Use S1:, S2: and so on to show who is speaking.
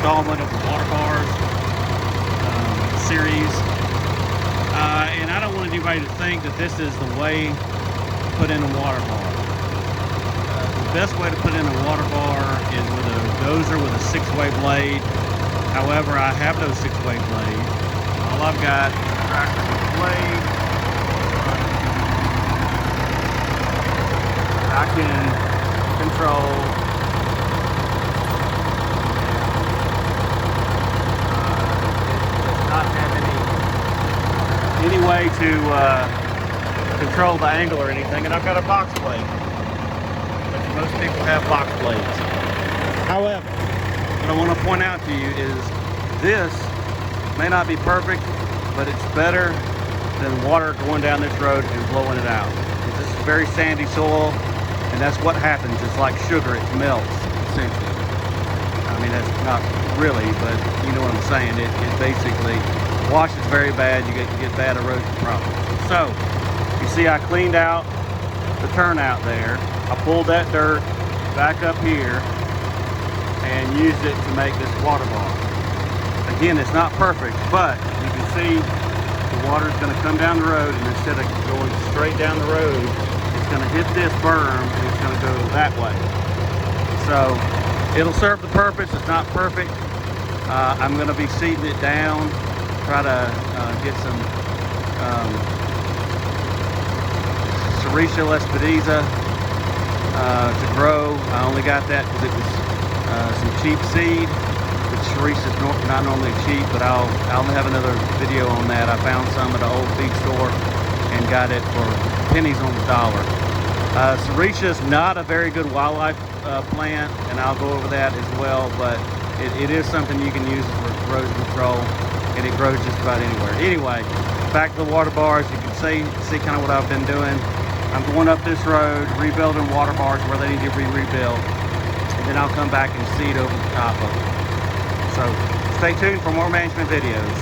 S1: installment of the water bars series. And I don't want anybody to think that this is the way to put in a water bar. The best way to put in a water bar is with a dozer with a 6-way blade. However, I have no 6-way blade. All I've got is a tractor with a blade. I can control it does not have any way to control the angle or anything, and I've got a box blade. Most people have box blades. However, what I want to point out to you is this may not be perfect, but it's better than water going down this road and blowing it out. This is very sandy soil, and that's what happens. It's like sugar, it melts, essentially. I mean, that's not really, but you know what I'm saying. It basically washes very bad. You get bad erosion problems. So, you see I cleaned out the turnout there. I pulled that dirt back up here and used it to make this water bar. Again, it's not perfect, but you can see the water is going to come down the road, and instead of going straight down the road, it's going to hit this berm and it's going to go that way. So it'll serve the purpose. It's not perfect. I'm going to be seeding it down, try to get some Sericea lespedeza to grow. I only got that because it was some cheap seed, which Sericea is not normally cheap, but I'll have another video on that. I found some at an old feed store and got it for pennies on the dollar. Sericea is not a very good wildlife plant, and I'll go over that as well, but it is something you can use for erosion control, and it grows just about anywhere. Anyway, back to the water bars. You can see kind of what I've been doing. I'm going up this road, rebuilding water bars where they need to be rebuilt, and then I'll come back and seed over the top of them. So stay tuned for more management videos.